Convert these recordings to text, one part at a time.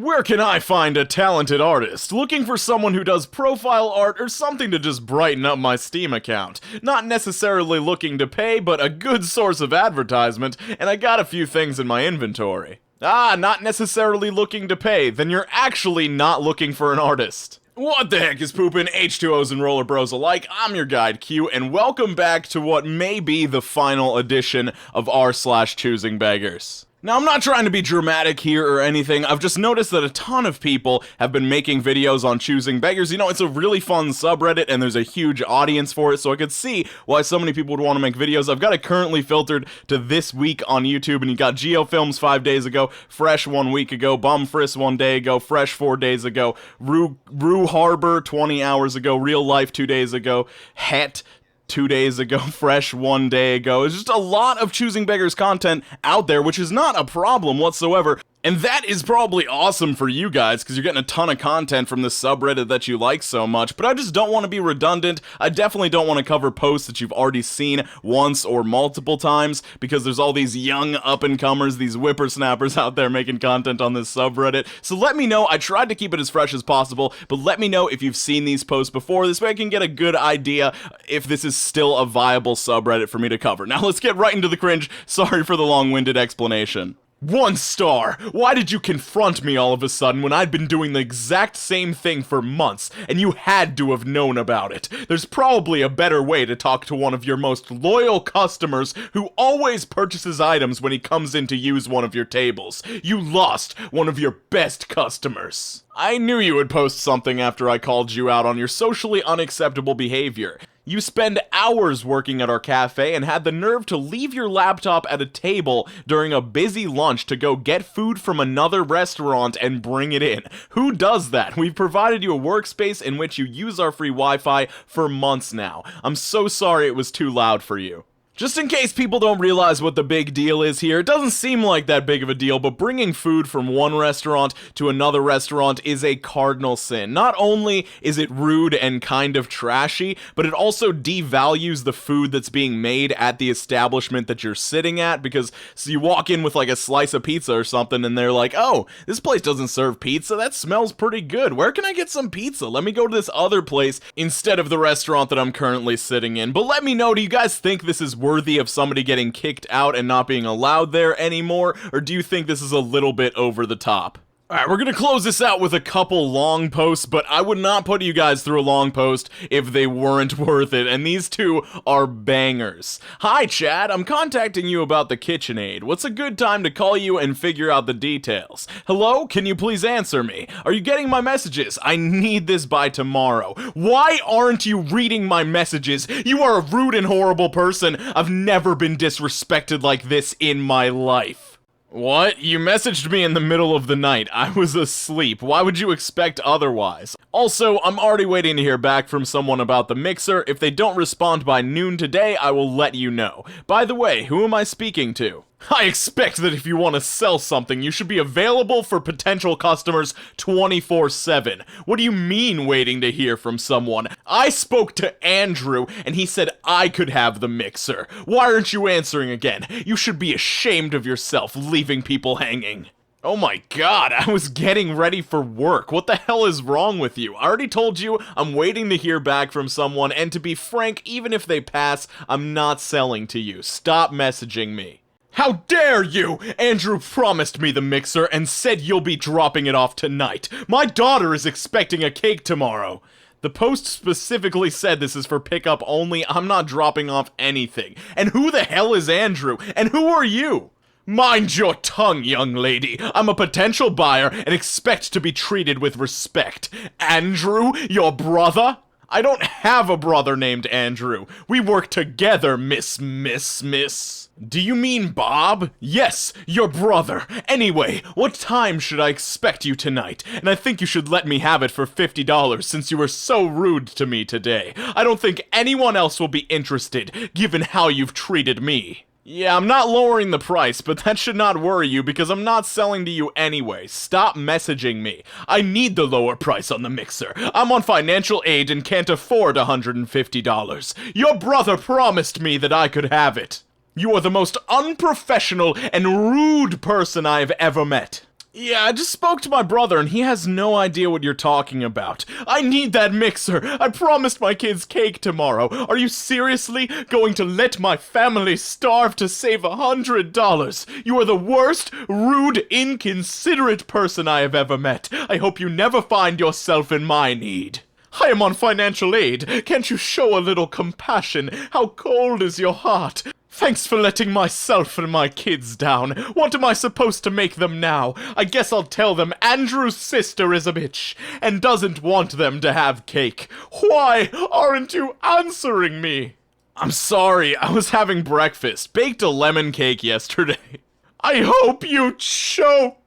Where can I find a talented artist? Looking for someone who does profile art or something to just brighten up my Steam account. Not necessarily looking to pay, but a good source of advertisement, and I got a few things in my inventory. Ah, not necessarily looking to pay, then you're actually not looking for an artist. What the heck is poopin', H2Os and roller bros alike? I'm your guide Q, and welcome back to what may be the final edition of r/choosing beggars. Now, I'm not trying to be dramatic here or anything, I've just noticed that a ton of people have been making videos on choosing beggars. You know, it's a really fun subreddit, and there's a huge audience for it, so I could see why so many people would want to make videos. I've got it currently filtered to this week on YouTube, and you got GeoFilms 5 days ago, Fresh 1 week ago, Bumfriss 1 day ago, Fresh 4 days ago, Rue Harbor 20 hours ago, Real Life 2 days ago, Het 2 days ago, Fresh 1 day ago. It's just a lot of Choosing Beggars content out there, which is not a problem whatsoever. And that is probably awesome for you guys, because you're getting a ton of content from this subreddit that you like so much, but I just don't want to be redundant. I definitely don't want to cover posts that you've already seen once or multiple times, because there's all these young up-and-comers, these whippersnappers out there making content on this subreddit. So let me know. I tried to keep it as fresh as possible, but let me know if you've seen these posts before. This way I can get a good idea if this is still a viable subreddit for me to cover. Now let's get right into the cringe. Sorry for the long-winded explanation. 1 star! Why did you confront me all of a sudden when I'd been doing the exact same thing for months, and you had to have known about it? There's probably a better way to talk to one of your most loyal customers who always purchases items when he comes in to use one of your tables. You lost one of your best customers. I knew you would post something after I called you out on your socially unacceptable behavior. You spend hours working at our cafe and had the nerve to leave your laptop at a table during a busy lunch to go get food from another restaurant and bring it in. Who does that? We've provided you a workspace in which you use our free Wi-Fi for months now. I'm so sorry it was too loud for you. Just in case people don't realize what the big deal is here, it doesn't seem like that big of a deal, but bringing food from one restaurant to another restaurant is a cardinal sin. Not only is it rude and kind of trashy, but it also devalues the food that's being made at the establishment that you're sitting at, because so you walk in with like a slice of pizza or something and they're like, oh, this place doesn't serve pizza, that smells pretty good, where can I get some pizza? Let me go to this other place instead of the restaurant that I'm currently sitting in. But let me know, do you guys think this is worthy of somebody getting kicked out and not being allowed there anymore, or do you think this is a little bit over the top? Alright, we're gonna close this out with a couple long posts, but I would not put you guys through a long post if they weren't worth it, and these two are bangers. Hi Chad, I'm contacting you about the KitchenAid. What's a good time to call you and figure out the details? Hello, can you please answer me? Are you getting my messages? I need this by tomorrow. Why aren't you reading my messages? You are a rude and horrible person. I've never been disrespected like this in my life. What? You messaged me in the middle of the night. I was asleep. Why would you expect otherwise? Also, I'm already waiting to hear back from someone about the mixer. If they don't respond by noon today, I will let you know. By the way, who am I speaking to? I expect that if you want to sell something, you should be available for potential customers 24/7. What do you mean waiting to hear from someone? I spoke to Andrew, and he said I could have the mixer. Why aren't you answering again? You should be ashamed of yourself, leaving people hanging. Oh my god, I was getting ready for work. What the hell is wrong with you? I already told you I'm waiting to hear back from someone, and to be frank, even if they pass, I'm not selling to you. Stop messaging me. How dare you! Andrew promised me the mixer and said you'll be dropping it off tonight. My daughter is expecting a cake tomorrow. The post specifically said this is for pickup only. I'm not dropping off anything. And who the hell is Andrew? And who are you? Mind your tongue, young lady. I'm a potential buyer and expect to be treated with respect. Andrew, your brother? I don't have a brother named Andrew. We work together, miss. Do you mean Bob? Yes, your brother. Anyway, what time should I expect you tonight? And I think you should let me have it for $50 since you were so rude to me today. I don't think anyone else will be interested, given how you've treated me. Yeah, I'm not lowering the price, but that should not worry you because I'm not selling to you anyway. Stop messaging me. I need the lower price on the mixer. I'm on financial aid and can't afford $150. Your brother promised me that I could have it. You are the most unprofessional and rude person I have ever met. Yeah, I just spoke to my brother and he has no idea what you're talking about. I need that mixer. I promised my kids cake tomorrow. Are you seriously going to let my family starve to save $100? You are the worst, rude, inconsiderate person I have ever met. I hope you never find yourself in my need. I am on financial aid. Can't you show a little compassion? How cold is your heart? Thanks for letting myself and my kids down. What am I supposed to make them now? I guess I'll tell them Andrew's sister is a bitch and doesn't want them to have cake. Why aren't you answering me? I'm sorry, I was having breakfast. Baked a lemon cake yesterday. I hope you choke.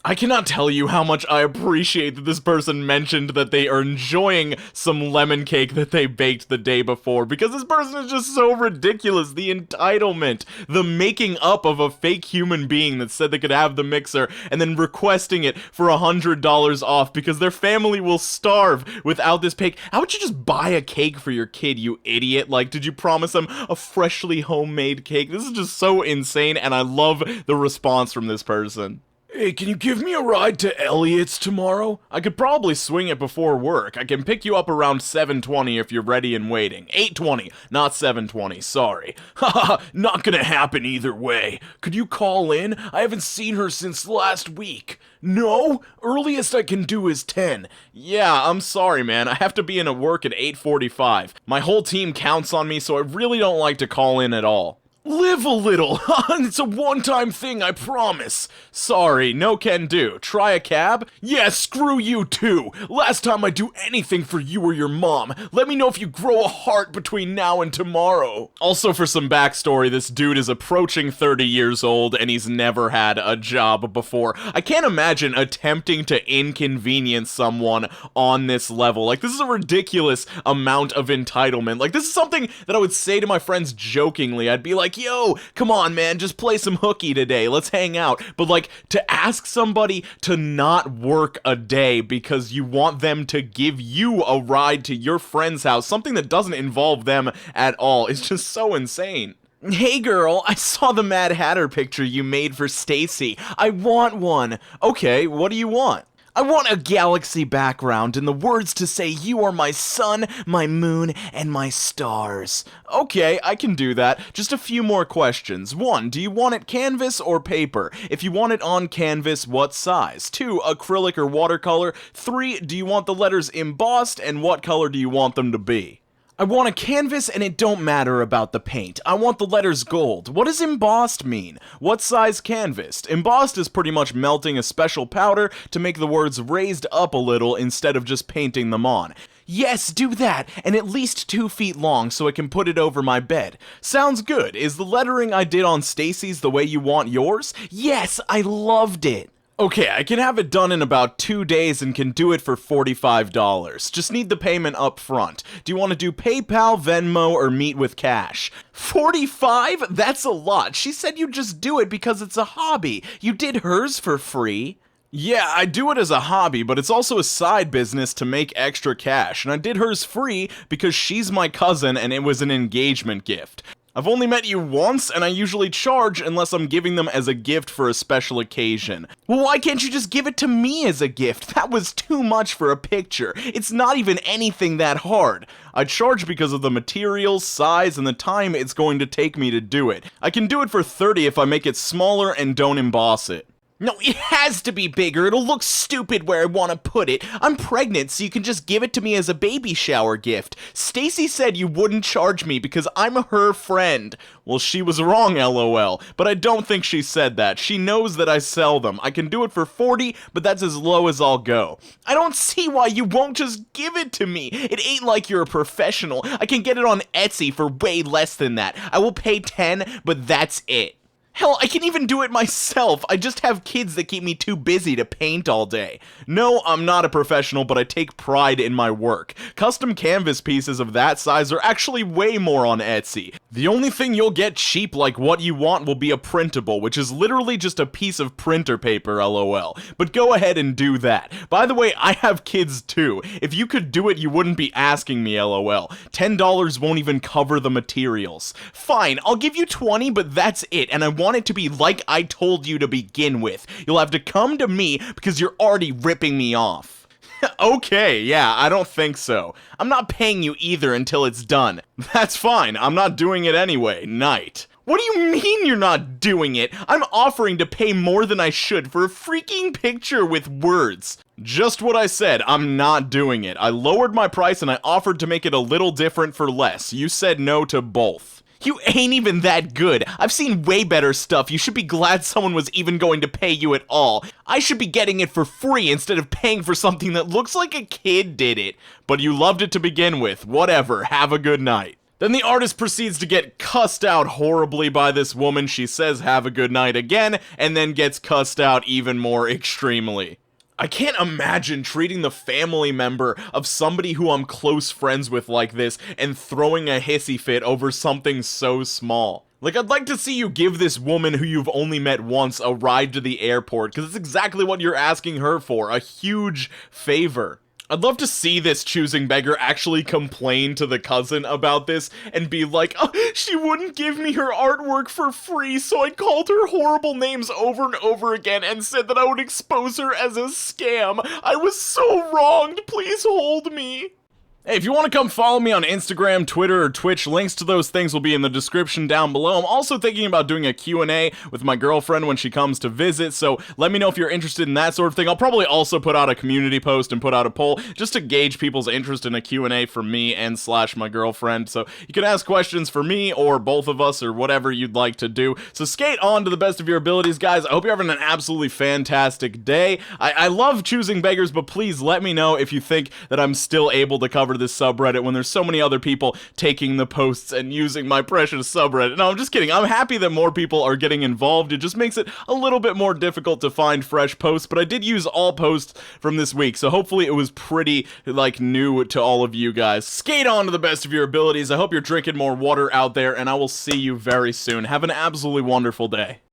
I cannot tell you how much I appreciate that this person mentioned that they are enjoying some lemon cake that they baked the day before, because this person is just so ridiculous. The entitlement, the making up of a fake human being that said they could have the mixer and then requesting it for $100 off because their family will starve without this cake. How would you just buy a cake for your kid, you idiot? Like, did you promise them a freshly homemade cake? This is just so insane, and I love the response from this person. Hey, can you give me a ride to Elliot's tomorrow? I could probably swing it before work. I can pick you up around 7:20 if you're ready and waiting. 8:20, not 7:20, sorry. Haha, not gonna happen either way. Could you call in? I haven't seen her since last week. No? Earliest I can do is 10. Yeah, I'm sorry, man. I have to be in at work at 8:45. My whole team counts on me, so I really don't like to call in at all. Live a little. It's a one-time thing, I promise. Sorry, no can do. Try a cab? Yeah, screw you too. Last time I do anything for you or your mom. Let me know if you grow a heart between now and tomorrow. Also, for some backstory, this dude is approaching 30 years old and he's never had a job before. I can't imagine attempting to inconvenience someone on this level. Like, this is a ridiculous amount of entitlement. Like, this is something that I would say to my friends jokingly. I'd be like, yo, come on, man, just play some hooky today. Let's hang out. But, like, to ask somebody to not work a day because you want them to give you a ride to your friend's house, something that doesn't involve them at all, is just so insane. Hey girl, I saw the Mad Hatter picture you made for Stacy. I want one. Okay, what do you want? I want a galaxy background and the words to say you are my sun, my moon, and my stars. Okay, I can do that. Just a few more questions. 1, do you want it canvas or paper? If you want it on canvas, what size? 2, acrylic or watercolor? 3, do you want the letters embossed, and what color do you want them to be? I want a canvas and it don't matter about the paint. I want the letters gold. What does embossed mean? What size canvas? Embossed is pretty much melting a special powder to make the words raised up a little instead of just painting them on. Yes, do that, and at least 2 feet long so I can put it over my bed. Sounds good. Is the lettering I did on Stacy's the way you want yours? Yes, I loved it. Okay, I can have it done in about 2 days and can do it for $45. Just need the payment up front. Do you want to do PayPal, Venmo, or meet with cash? 45? That's a lot. She said you'd just do it because it's a hobby. You did hers for free. Yeah, I do it as a hobby, but it's also a side business to make extra cash, and I did hers free because she's my cousin and it was an engagement gift. I've only met you once, and I usually charge unless I'm giving them as a gift for a special occasion. Well, why can't you just give it to me as a gift? That was too much for a picture. It's not even anything that hard. I charge because of the materials, size, and the time it's going to take me to do it. I can do it for $30 if I make it smaller and don't emboss it. No, it has to be bigger. It'll look stupid where I want to put it. I'm pregnant, so you can just give it to me as a baby shower gift. Stacy said you wouldn't charge me because I'm her friend. Well, she was wrong, lol. But I don't think she said that. She knows that I sell them. I can do it for $40, but that's as low as I'll go. I don't see why you won't just give it to me. It ain't like you're a professional. I can get it on Etsy for way less than that. I will pay $10, but that's it. Hell, I can even do it myself. I just have kids that keep me too busy to paint all day. No, I'm not a professional, but I take pride in my work. Custom canvas pieces of that size are actually way more on Etsy. The only thing you'll get cheap like what you want will be a printable, which is literally just a piece of printer paper, lol. But go ahead and do that. By the way, I have kids too. If you could do it, you wouldn't be asking me, lol. $10 won't even cover the materials. Fine, I'll give you $20, but that's it, and I won't want it to be like I told you to begin with. You'll have to come to me because you're already ripping me off. Okay, yeah, I don't think so. I'm not paying you either until it's done. That's fine, I'm not doing it anyway. Night. What do you mean you're not doing it? I'm offering to pay more than I should for a freaking picture with words. Just what I said, I'm not doing it. I lowered my price and I offered to make it a little different for less. You said no to both. You ain't even that good. I've seen way better stuff. You should be glad someone was even going to pay you at all. I should be getting it for free instead of paying for something that looks like a kid did it. But you loved it to begin with. Whatever. Have a good night. Then the artist proceeds to get cussed out horribly by this woman. She says have a good night again, and then gets cussed out even more extremely. I can't imagine treating the family member of somebody who I'm close friends with like this and throwing a hissy fit over something so small. Like, I'd like to see you give this woman who you've only met once a ride to the airport, because it's exactly what you're asking her for, a huge favor. I'd love to see this choosing beggar actually complain to the cousin about this and be like, oh, she wouldn't give me her artwork for free, so I called her horrible names over and over again and said that I would expose her as a scam. I was so wronged, please hold me. Hey, if you want to come follow me on Instagram, Twitter, or Twitch, links to those things will be in the description down below. I'm also thinking about doing a Q&A with my girlfriend when she comes to visit, so let me know if you're interested in that sort of thing. I'll probably also put out a community post and put out a poll just to gauge people's interest in a Q&A for me and / my girlfriend. So you can ask questions for me or both of us or whatever you'd like to do. So skate on to the best of your abilities, guys. I hope you're having an absolutely fantastic day. I love choosing beggars, but please let me know if you think that I'm still able to cover this subreddit when there's so many other people taking the posts and using my precious subreddit. No, I'm just kidding. I'm happy that more people are getting involved. It just makes it a little bit more difficult to find fresh posts, but I did use all posts from this week, so hopefully it was pretty, like, new to all of you guys. Skate on to the best of your abilities. I hope you're drinking more water out there, and I will see you very soon. Have an absolutely wonderful day.